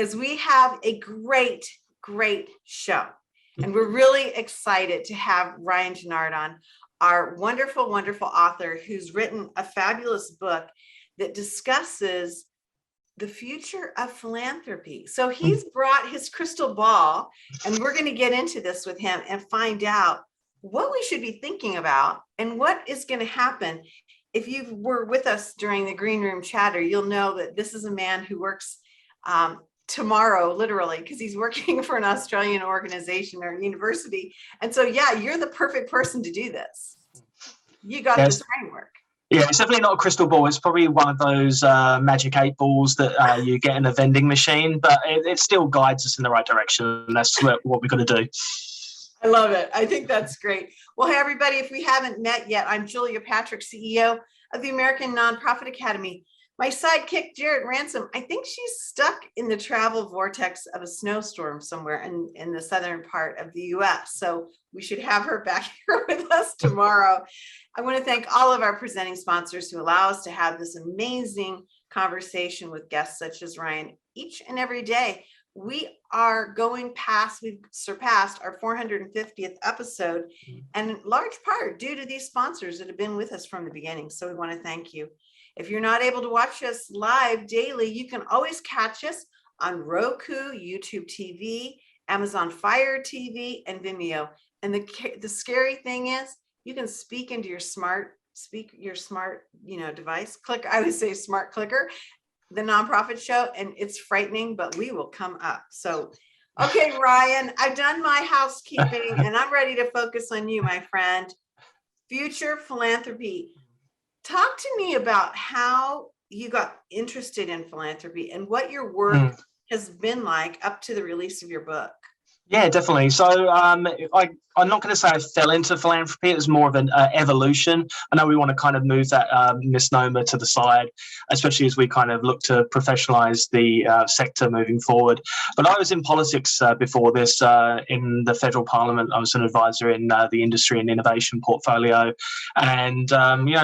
because we have a great show. And we're really excited to have Ryan Ginard on, our wonderful, wonderful author who's written a fabulous book that discusses the future of philanthropy. So he's brought his crystal ball, and we're going to get into this with him and find out what we should be thinking about and what is going to happen. If you were with us during the green room chatter, you'll know that this is a man who works tomorrow, literally, because he's working for an Australian organization or university. And so, yeah, you're the perfect person to do this. You got this framework. Yeah, it's definitely not a crystal ball. It's probably one of those magic 8 balls that you get in a vending machine, but it still guides us in the right direction. And that's what we've got to do. I love it. I think that's great. Well, hey, everybody, if we haven't met yet, I'm Julia Patrick, CEO of the American Nonprofit Academy. My sidekick, Jarrett Ransom, I think she's stuck in the travel vortex of a snowstorm somewhere in the southern part of the U.S. So we should have her back here with us tomorrow. I want to thank all of our presenting sponsors who allow us to have this amazing conversation with guests such as Ryan each and every day. We are going past, we've surpassed our 450th episode, and in large part due to these sponsors that have been with us from the beginning. So we want to thank you. If you're not able to watch us live daily, you can always catch us on Roku, YouTube TV, Amazon Fire TV, and Vimeo. And the scary thing is, you can speak into your smart, device. Click, I would say smart clicker, the nonprofit show, and it's frightening, but we will come up. So, okay, Ryan, I've done my housekeeping, and I'm ready to focus on you, my friend. Future Philanthropy. Talk to me about how you got interested in philanthropy and what your work has been like up to the release of your book. Yeah, definitely. So I'm not going to say I fell into philanthropy. It was more of an evolution. I know we want to kind of move that misnomer to the side, especially as we kind of look to professionalize the sector moving forward. But I was in politics before this in the federal parliament. I was an advisor in the industry and innovation portfolio. And,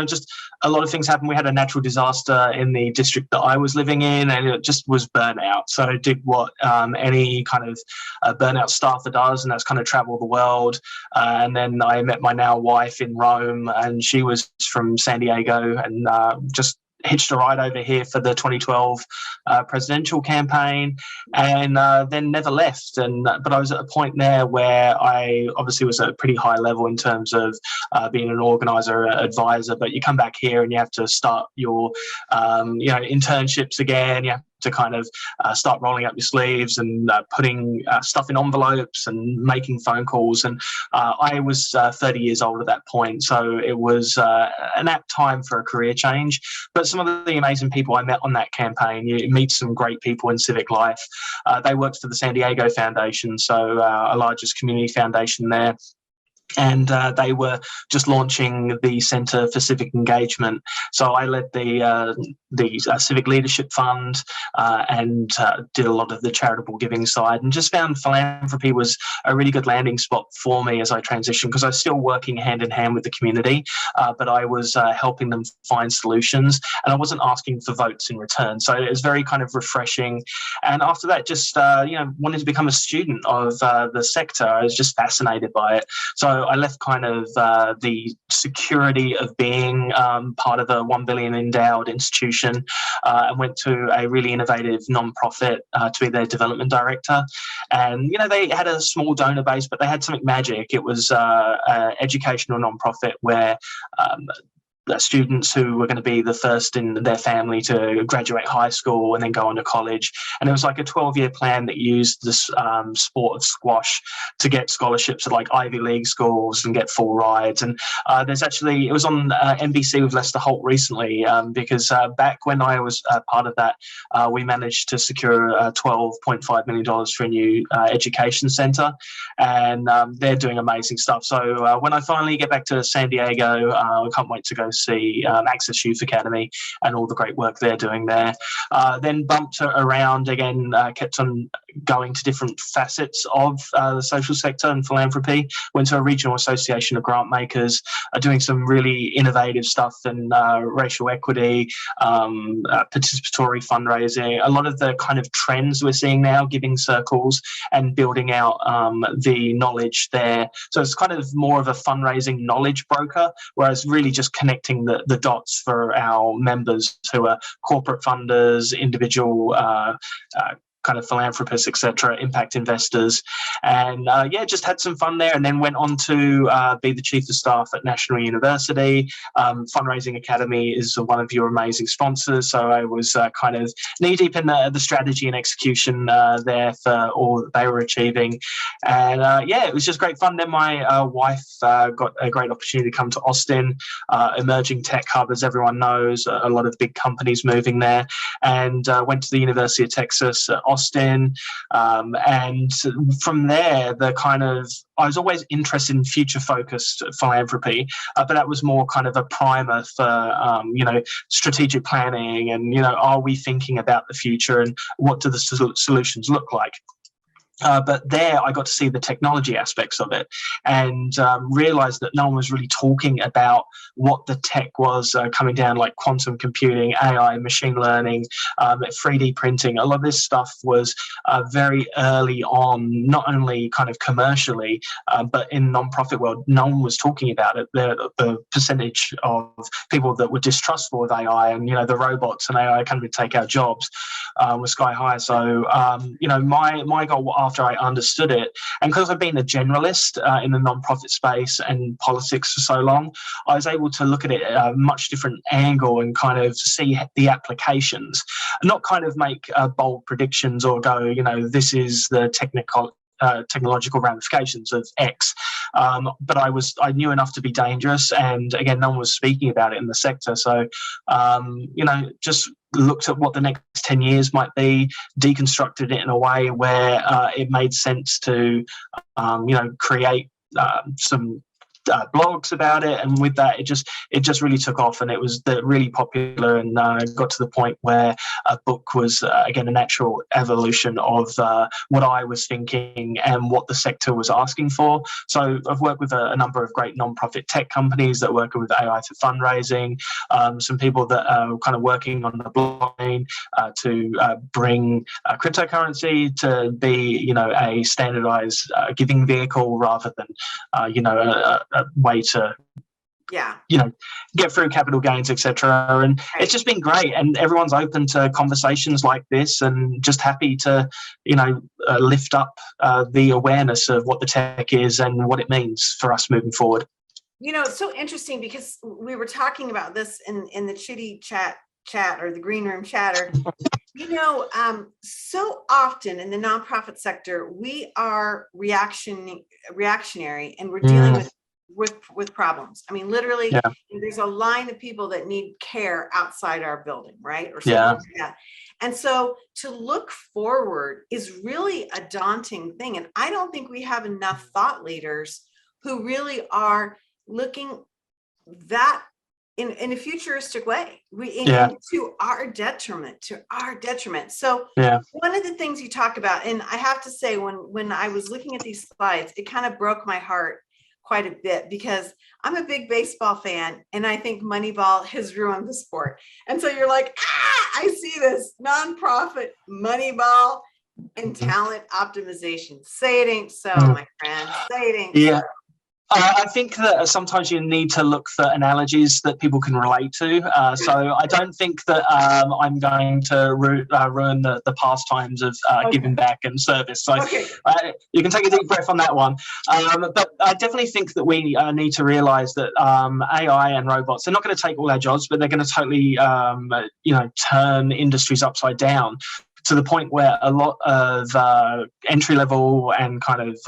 just a lot of things happened. We had a natural disaster in the district that I was living in, and it just was burnout. So I did what any kind of burnout staffer does, and that's kind of travel the world. And then I met my now wife in Rome, and she was from San Diego, and just hitched a ride over here for the 2012 presidential campaign, and then never left. But I was at a point there where I obviously was at a pretty high level in terms of being an organizer, advisor, but you come back here and you have to start your internships again. You have to kind of start rolling up your sleeves and putting stuff in envelopes and making phone calls. And I was 30 years old at that point, so it was an apt time for a career change. But some of the amazing people I met on that campaign, you meet some great people in civic life. They worked for the San Diego Foundation, so our largest community foundation there. And they were just launching the Centre for Civic Engagement. So I led the Civic Leadership Fund and did a lot of the charitable giving side, and just found philanthropy was a really good landing spot for me as I transitioned, because I was still working hand in hand with the community, but I was helping them find solutions, and I wasn't asking for votes in return. So it was very kind of refreshing. And after that, just wanted to become a student of the sector. I was just fascinated by it. So I left kind of the security of being part of a $1 billion endowed institution and went to a really innovative nonprofit to be their development director. And, they had a small donor base, but they had something magic. It was an educational nonprofit where students who were going to be the first in their family to graduate high school and then go on to college. And it was like a 12-year plan that used this sport of squash to get scholarships at like Ivy League schools and get full rides. And it was on NBC with Lester Holt recently, because back when I was part of that, we managed to secure $12.5 million for a new education centre, and they're doing amazing stuff. So when I finally get back to San Diego, I can't wait to go see Access Youth Academy and all the great work they're doing there. Then bumped around again, kept on going to different facets of the social sector and philanthropy. Went to a regional association of grant makers, doing some really innovative stuff in racial equity, participatory fundraising, a lot of the kind of trends we're seeing now, giving circles and building out the knowledge there. So it's kind of more of a fundraising knowledge broker, whereas really just connecting the dots for our members who are corporate funders, individual kind of philanthropists, etc., impact investors. And just had some fun there, and then went on to be the Chief of Staff at National University. Fundraising Academy is one of your amazing sponsors, so I was kind of knee-deep in the strategy and execution there for all that they were achieving. And it was just great fun. Then my wife got a great opportunity to come to Austin, emerging tech hub, as everyone knows, a lot of big companies moving there, and went to the University of Texas at Austin, and from there I was always interested in future focused philanthropy, but that was more kind of a primer for strategic planning and are we thinking about the future and what do the solutions look like. But there I got to see the technology aspects of it and realized that no one was really talking about what the tech was coming down, like quantum computing, AI, machine learning, 3D printing. A lot of this stuff was very early on, not only kind of commercially, but in the nonprofit world, no one was talking about it. The percentage of people that were distrustful of AI and, the robots and AI coming to take our jobs was sky high. So, my goal after I understood it, and because I've been a generalist in the nonprofit space and politics for so long, I was able to look at it at a much different angle and kind of see the applications, not kind of make bold predictions or go, this is the technological ramifications of X. But I knew enough to be dangerous, and again, no one was speaking about it in the sector. So, just looked at what the next 10 years might be, deconstructed it in a way where it made sense to, create some blogs about it, and with that it just really took off, and it was really popular, and got to the point where a book was again a natural evolution of what I was thinking and what the sector was asking for. So I've worked with a number of great non-profit tech companies that are working with AI for fundraising, some people that are kind of working on the blockchain to bring cryptocurrency to be a standardized giving vehicle rather than a way to get through capital gains, etc. And it's just been great, and everyone's open to conversations like this, and just happy to lift up the awareness of what the tech is and what it means for us moving forward. It's so interesting because we were talking about this in the chitty chat or the green room chatter. So often in the nonprofit sector, we are reactionary, and we're dealing with problems. I mean, literally, there's a line of people that need care outside our building, right? Or something like that. And so to look forward is really a daunting thing. And I don't think we have enough thought leaders who really are looking that in a futuristic way, to our detriment. So one of the things you talk about, and I have to say, when I was looking at these slides, it kind of broke my heart quite a bit, because I'm a big baseball fan, and I think Moneyball has ruined the sport. And so you're like, I see this nonprofit Moneyball and talent optimization. Say it ain't so, my friend. Say it ain't so. I think that sometimes you need to look for analogies that people can relate to. So I don't think that I'm going to ruin the pastimes of giving back and service. So you can take a deep breath on that one. But I definitely think that we need to realise that AI and robots, they're not going to take all our jobs, but they're going to totally, turn industries upside down, to the point where a lot of entry level and kind of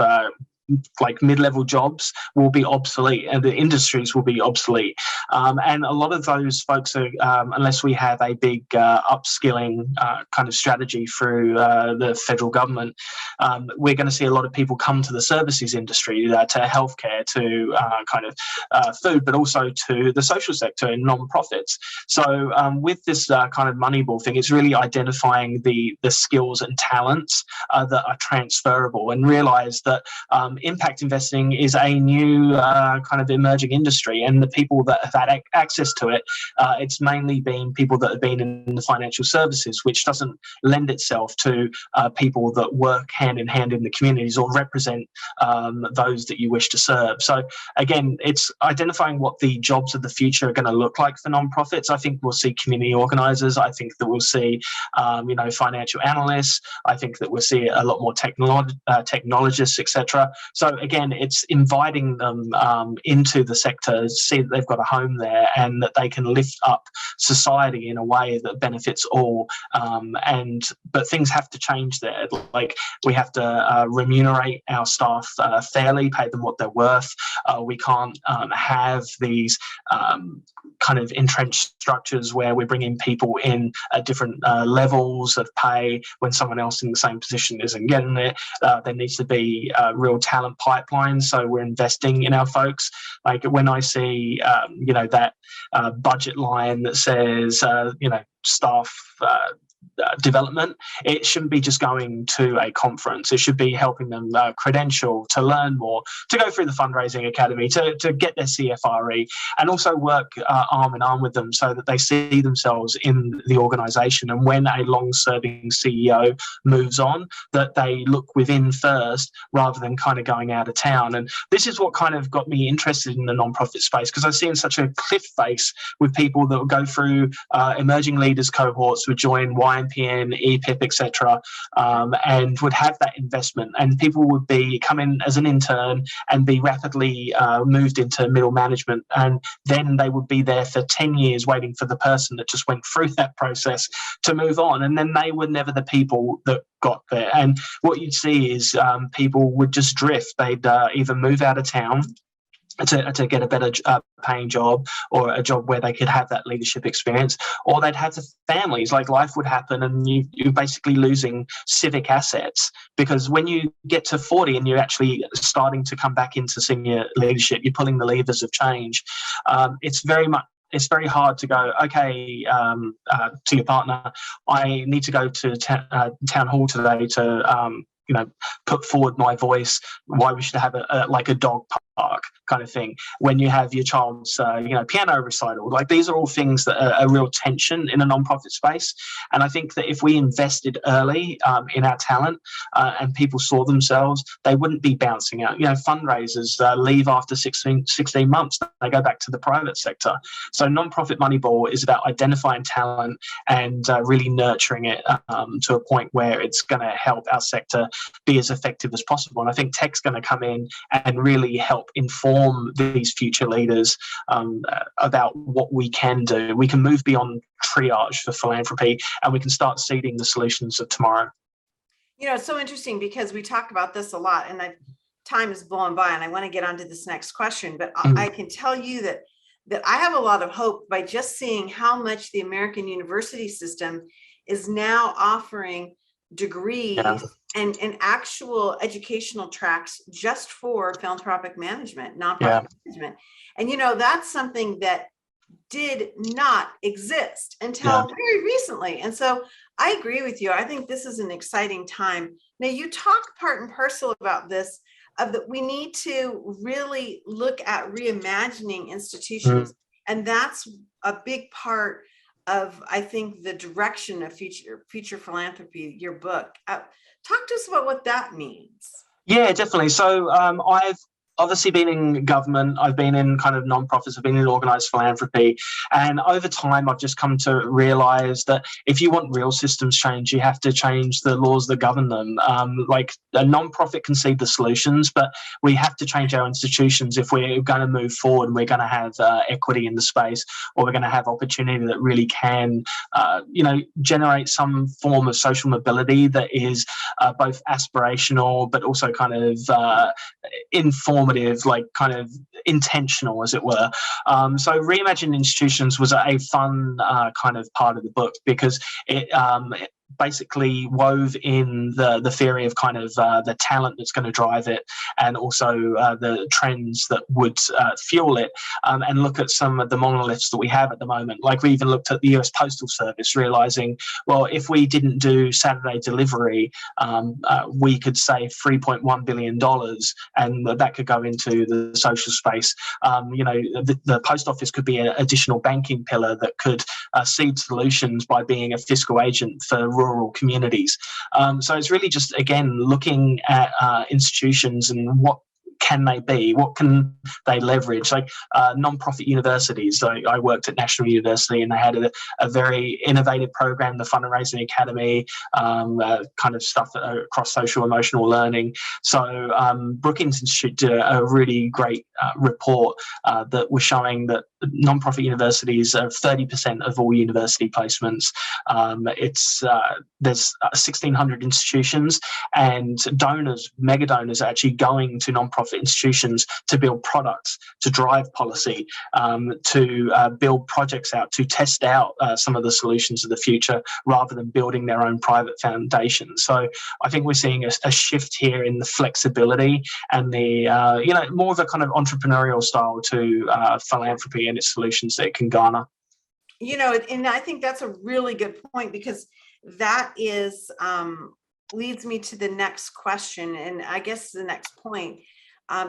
like mid-level jobs will be obsolete, and the industries will be obsolete. And a lot of those folks are, unless we have a big upskilling kind of strategy through the federal government, we're going to see a lot of people come to the services industry, to healthcare, to kind of food, but also to the social sector and non-profits. So with this kind of Moneyball thing, it's really identifying the skills and talents that are transferable, and realize that impact investing is a new kind of emerging industry, and the people that have had access to it, it's mainly been people that have been in the financial services, which doesn't lend itself to people that work hand in hand in the communities or represent those that you wish to serve. So again, it's identifying what the jobs of the future are going to look like for nonprofits. I think we'll see community organisers. I think that we'll see, financial analysts. I think that we'll see a lot more technologists, etc. So again, it's inviting them into the sector, see that they've got a home there, and that they can lift up society in a way that benefits all. But things have to change there. Like, we have to remunerate our staff fairly, pay them what they're worth. We can't have these kind of entrenched structures where we're bringing people in at different levels of pay when someone else in the same position isn't getting it. There needs to be real talent pipelines, so we're investing in our folks. Like, when I see that budget line that says staff development, it shouldn't be just going to a conference. It should be helping them credential, to learn more, to go through the fundraising academy, to get their CFRE, and also work arm in arm with them so that they see themselves in the organisation. And when a long-serving CEO moves on, that they look within first rather than kind of going out of town. And this is what kind of got me interested in the non-profit space, because I've seen such a cliff face with people that will go through emerging leaders cohorts, would join YMPN, EPIP, etc., and would have that investment, and people would come in as an intern and be rapidly moved into middle management, and then they would be there for 10 years waiting for the person that just went through that process to move on, and then they were never the people that got there. And what you'd see is people would just drift. They'd either move out of town to get a better paying job, or a job where they could have that leadership experience, or they'd have the families. Like, life would happen, and you're basically losing civic assets, because when you get to 40 and you're actually starting to come back into senior leadership, you're pulling the levers of change. It's very hard to go, okay, to your partner, I need to go to town hall today to put forward my voice, why we should have a dog park kind of thing, when you have your child's piano recital. Like, these are all things that are a real tension in a non-profit space. And I think that if we invested early in our talent and people saw themselves, they wouldn't be bouncing out. Fundraisers leave after 16 months. They go back to the private sector. So non-profit Moneyball is about identifying talent and really nurturing it to a point where it's going to help our sector be as effective as possible. And I think tech's going to come in and really help inform these future leaders about what we can do. We can move beyond triage for philanthropy, and we can start seeding the solutions of tomorrow. It's so interesting, because we talk about this a lot, and time is blowing by, and I want to get on to this next question, but I can tell you that I have a lot of hope by just seeing how much the American university system is now offering degrees and actual educational tracks just for philanthropic management, nonprofit management. And, that's something that did not exist until very recently. And so I agree with you. I think this is an exciting time. Now, you talk part and parcel about this, of that we need to really look at reimagining institutions. And that's a big part of, I think, the direction of future philanthropy, your book. Talk to us about what that means. Yeah, definitely. So obviously been in government, I've been in kind of non-profits, I've been in organised philanthropy, and over time I've just come to realise that if you want real systems change, you have to change the laws that govern them. Like a non-profit can see the solutions, but we have to change our institutions if we're going to move forward and we're going to have equity in the space, or we're going to have opportunity that really can, generate some form of social mobility that is both aspirational but also kind of informative, like kind of intentional, as it were. So Reimagining Institutions was a fun kind of part of the book, because it basically wove in the theory of kind of the talent that's going to drive it, and also the trends that would fuel it, and look at some of the monoliths that we have at the moment. Like, we even looked at the US Postal Service, realizing, well, if we didn't do Saturday delivery, we could save $3.1 billion, and that could go into the social space. The post office could be an additional banking pillar that could seed solutions by being a fiscal agent for rural communities. So it's really just, again, looking at institutions and what can they be? What can they leverage? Like non-profit universities. So I worked at National University, and they had a very innovative program, the Fundraising Academy, kind of stuff across social emotional learning. So Brookings Institute did a really great report that was showing that non-profit universities are 30% of all university placements. There's 1,600 institutions, and donors, mega donors, are actually going to non-profit institutions to build products, to drive policy, to build projects out, to test out some of the solutions of the future, rather than building their own private foundations. So I think we're seeing a shift here in the flexibility and the more of a kind of entrepreneurial style to philanthropy and its solutions that it can garner. And I think that's a really good point, because that is leads me to the next question, and I guess the next point,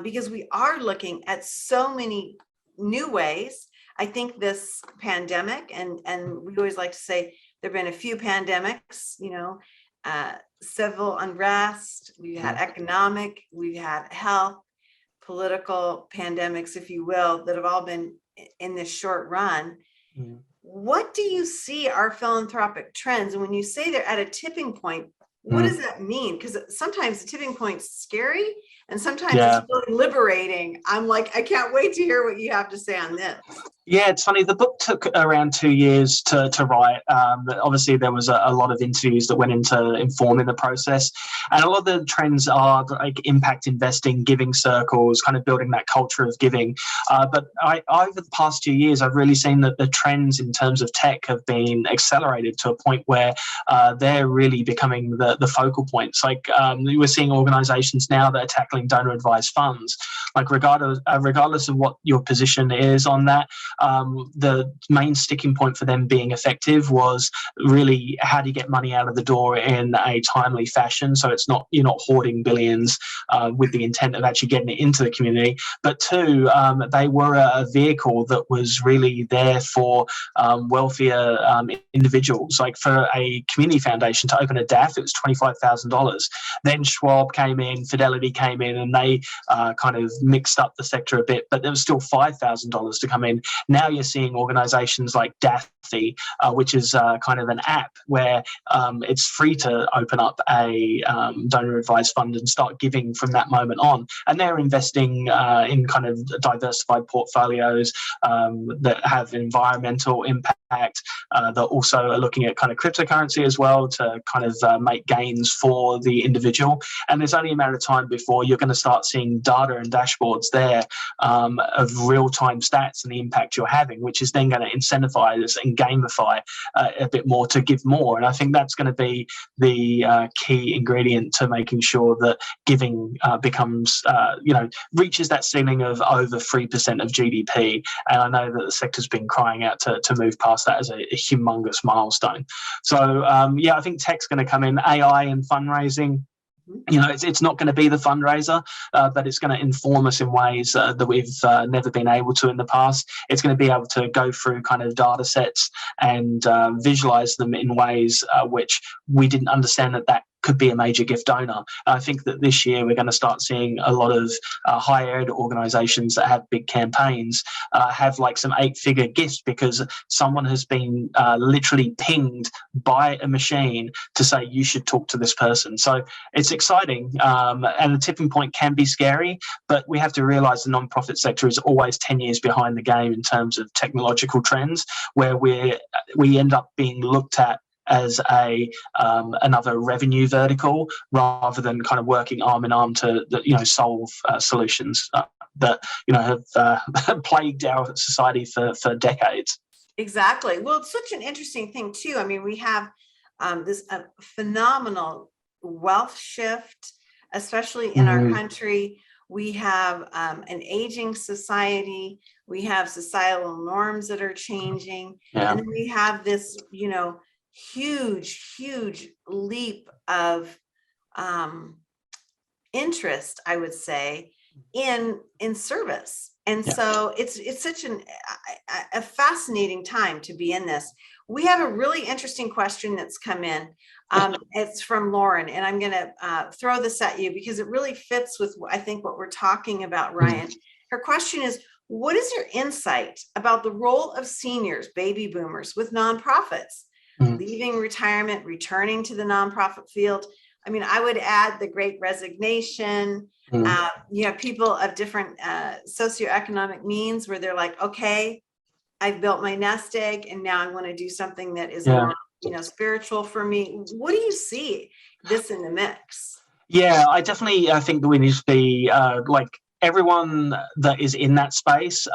because we are looking at so many new ways. I think this pandemic, and we always like to say there have been a few pandemics, civil unrest, we've had economic, we've had health, political pandemics, if you will, that have all been in this short run. What do you see are philanthropic trends? And when you say they're at a tipping point, what does that mean? Because sometimes the tipping point's scary, and sometimes it's really liberating. I'm like, I can't wait to hear what you have to say on this. Yeah, it's funny. The book took around 2 years to write. Obviously, there was a lot of interviews that went into informing the process. And a lot of the trends are like impact investing, giving circles, kind of building that culture of giving. But over the past 2 years, I've really seen that the trends in terms of tech have been accelerated to a point where they're really becoming the focal points. Like we're seeing organizations now that are tackling donor advised funds. Like regardless of what your position is on that, the main sticking point for them being effective was really, how do you get money out of the door in a timely fashion, so you're not hoarding billions with the intent of actually getting it into the community. But two, they were a vehicle that was really there for wealthier individuals. Like for a community foundation to open a DAF, it was $25,000. Then Schwab came in, Fidelity came in, and they kind of mixed up the sector a bit, but there was still $5,000 to come in. Now you're seeing organizations like DAFs, which is kind of an app where it's free to open up a donor advised fund and start giving from that moment on. And they're investing in kind of diversified portfolios that have environmental impact, that also are looking at kind of cryptocurrency as well to kind of make gains for the individual. And there's only a matter of time before you're going to start seeing data and dashboards there of real-time stats and the impact you're having, which is then going to incentivize and gamify a bit more to give more. And I think that's going to be the key ingredient to making sure that giving becomes, reaches that ceiling of over 3% of GDP. And I know that the sector's been crying out to move past that as a humongous milestone. So, I think tech's going to come in, AI and fundraising. It's not going to be the fundraiser, but it's going to inform us in ways that we've never been able to in the past. It's going to be able to go through kind of data sets and visualize them in ways which we didn't understand that could be a major gift donor. I think that this year we're going to start seeing a lot of higher ed organizations that have big campaigns have like some 8-figure gifts because someone has been literally pinged by a machine to say you should talk to this person. So it's exciting, and the tipping point can be scary, but we have to realize the nonprofit sector is always 10 years behind the game in terms of technological trends, where we end up being looked at as another revenue vertical rather than kind of working arm in arm to solve solutions that have plagued our society for decades. Exactly. Well, it's such an interesting thing too. I mean, we have this phenomenal wealth shift, especially in our country. We have an aging society. We have societal norms that are changing, and then we have this, huge leap of interest, I would say, in service. And so it's such a fascinating time to be in this. We have a really interesting question that's come in. It's from Lauren, and I'm going to throw this at you because it really fits with, I think, what we're talking about, Ryan. Her question is, what is your insight about the role of seniors, baby boomers, with nonprofits, leaving retirement, returning to the nonprofit field? I mean, I would add the Great Resignation, people of different socioeconomic means where they're like, okay, I've built my nest egg and now I want to do something that is more, spiritual for me. What do you see this in the mix? Yeah, I definitely think that we need to be like everyone that is in that space,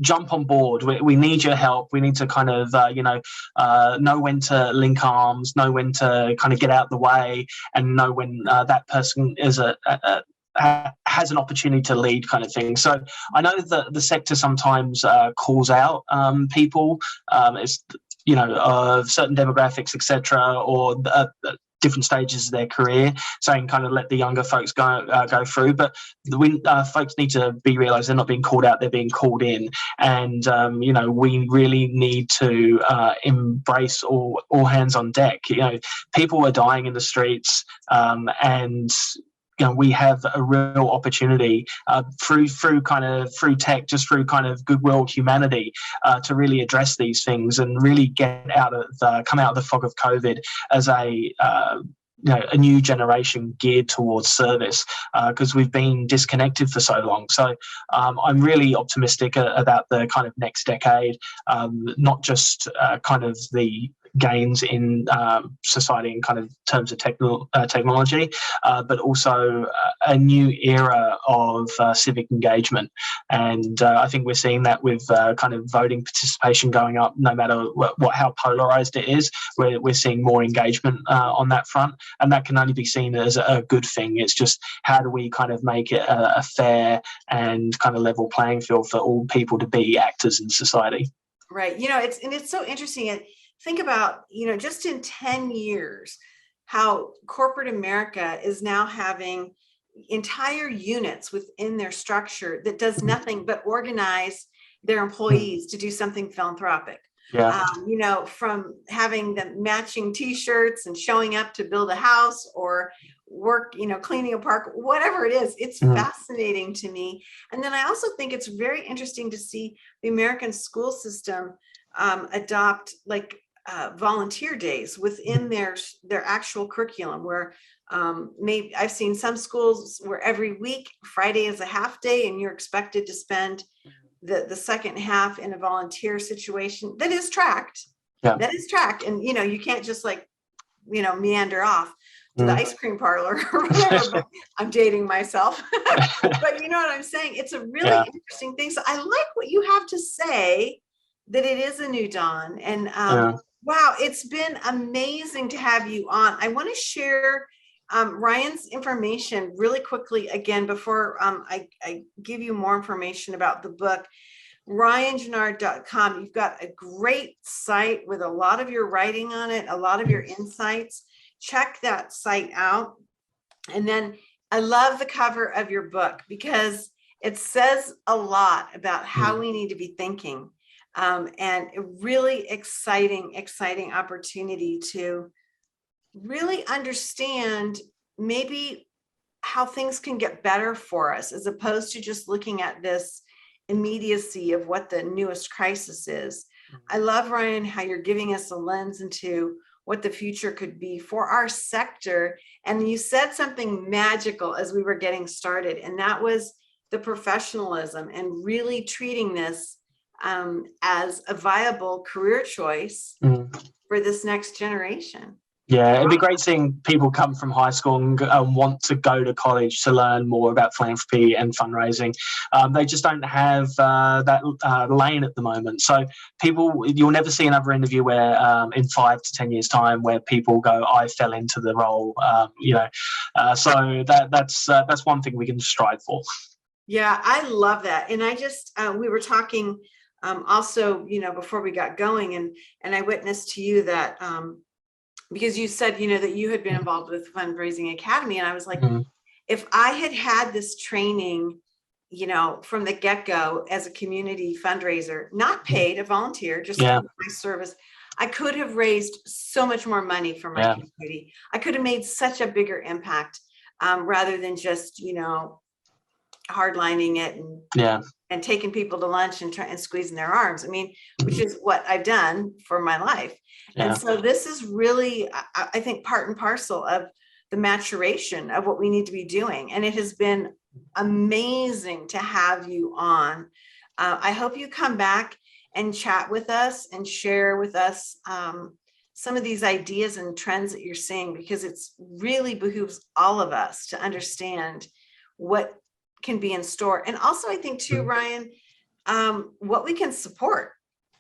jump on board. We need your help. We need to kind of, know when to link arms, know when to kind of get out the way, and know when that person is has an opportunity to lead, kind of thing. So I know that the sector sometimes calls out people, of certain demographics, etc., or different stages of their career, saying kind of let the younger folks go through. But folks need to be realised they're not being called out; they're being called in. And we really need to embrace all hands on deck. People are dying in the streets, and we have a real opportunity through tech, just through kind of goodwill, humanity, to really address these things and really come out of the fog of COVID as a new generation geared towards service, because we've been disconnected for so long. So I'm really optimistic about the kind of next decade, not just kind of the gains in society in kind of terms of technology, but also a new era of civic engagement. And I think we're seeing that with kind of voting participation going up, no matter how polarized it is. We're seeing more engagement on that front, and that can only be seen as a good thing. It's just, how do we kind of make it a fair and kind of level playing field for all people to be actors in society? Right. It's so interesting. And think about, just in 10 years, how corporate America is now having entire units within their structure that does nothing but organize their employees to do something philanthropic. From having the matching T-shirts and showing up to build a house or work, cleaning a park, whatever it is. It's fascinating to me. And then I also think it's very interesting to see the American school system adopt volunteer days within their actual curriculum, where maybe I've seen some schools where every week Friday is a half day and you're expected to spend the second half in a volunteer situation that is tracked. And you can't just meander off to the ice cream parlor or whatever. But I'm dating myself. But you know what I'm saying? It's a really interesting thing. So I like what you have to say, that it is a new dawn. And wow, it's been amazing to have you on. I want to share Ryan's information really quickly again before I give you more information about the book. RyanGinard.com. You've got a great site with a lot of your writing on it, a lot of your insights. Check that site out. And then I love the cover of your book because it says a lot about how we need to be thinking. And a really exciting opportunity to really understand maybe how things can get better for us, as opposed to just looking at this immediacy of what the newest crisis is. I love, Ryan, how you're giving us a lens into what the future could be for our sector. And you said something magical as we were getting started, and that was the professionalism and really treating this as a viable career choice for this next generation. Yeah, it'd be great seeing people come from high school and want to go to college to learn more about philanthropy and fundraising. They just don't have that lane at the moment. So you'll never see another interview where in 5 to 10 years' time where people go, I fell into the role, so that's one thing we can strive for. Yeah, I love that. And I just, we were talking also, before we got going, and I witnessed to you that, because you said, that you had been involved with Fundraising Academy. And I was like, if I had had this training, from the get-go as a community fundraiser, not paid, a volunteer, just my service, I could have raised so much more money for my community. I could have made such a bigger impact rather than just, hardlining it and taking people to lunch and squeezing their arms. I mean, which is what I've done for my life. And so this is really, I think, part and parcel of the maturation of what we need to be doing. And it has been amazing to have you on. I hope you come back and chat with us and share with us some of these ideas and trends that you're seeing, because it's really behooves all of us to understand what can be in store. And also, I think too, Ryan, what we can support.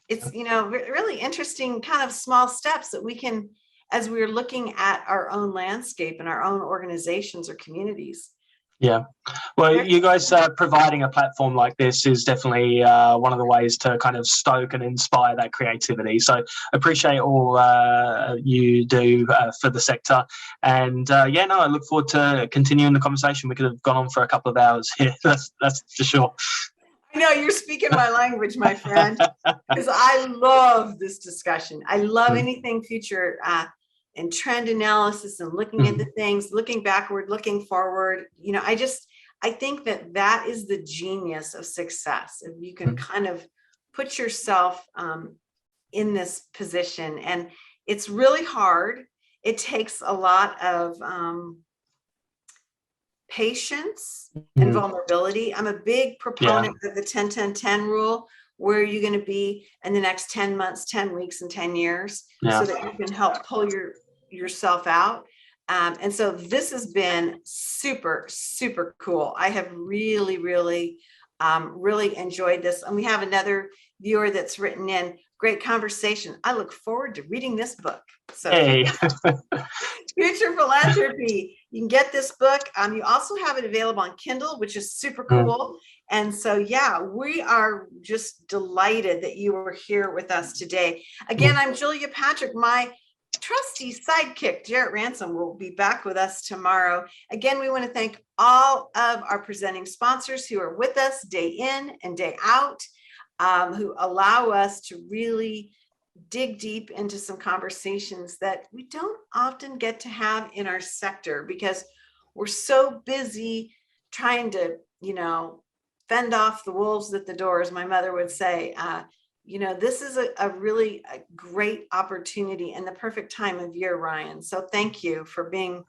It's, really interesting kind of small steps that we can, as we're looking at our own landscape and our own organizations or communities. Yeah. Well, you guys providing a platform like this is definitely one of the ways to kind of stoke and inspire that creativity. So appreciate all you do for the sector. And I look forward to continuing the conversation. We could have gone on for a couple of hours here. That's for sure. I know you're speaking my language, my friend, because I love this discussion. I love anything future and trend analysis and looking into things, looking backward, looking forward. I think that is the genius of success. If you can kind of put yourself in this position, and it's really hard. It takes a lot of patience and vulnerability. I'm a big proponent of the 10-10-10 rule. Where are you going to be in the next 10 months, 10 weeks, and 10 years so that you can help pull yourself out. And so this has been super, super cool. I have really, really, really enjoyed this. And we have another viewer that's written in, great conversation. I look forward to reading this book. So Future Philanthropy, you can get this book. You also have it available on Kindle, which is super cool. And so, we are just delighted that you were here with us today. Again, I'm Julia Patrick. My trusty sidekick, Jarrett Ransom, will be back with us tomorrow. Again, we want to thank all of our presenting sponsors who are with us day in and day out, who allow us to really dig deep into some conversations that we don't often get to have in our sector, because we're so busy trying to, fend off the wolves at the door, as my mother would say. This is a really great opportunity and the perfect time of year, Ryan. So thank you for being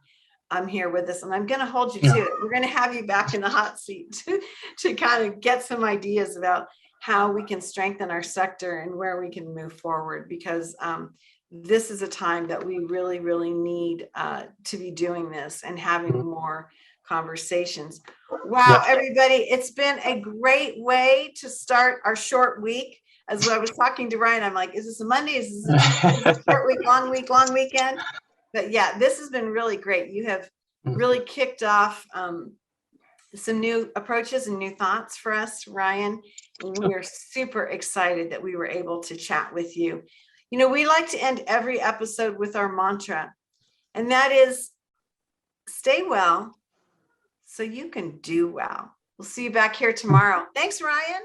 here with us. And I'm going to hold you to it. We're going to have you back in the hot seat to kind of get some ideas about how we can strengthen our sector and where we can move forward, because this is a time that we really, really need to be doing this and having more conversations. Wow, everybody, it's been a great way to start our short week. As I was talking to Ryan, I'm like, is this a Monday? Is this a short week, long weekend? But this has been really great. You have really kicked off some new approaches and new thoughts for us, Ryan. We are super excited that we were able to chat with you. We like to end every episode with our mantra, and that is, stay well so you can do well. We'll see you back here tomorrow. Thanks, Ryan.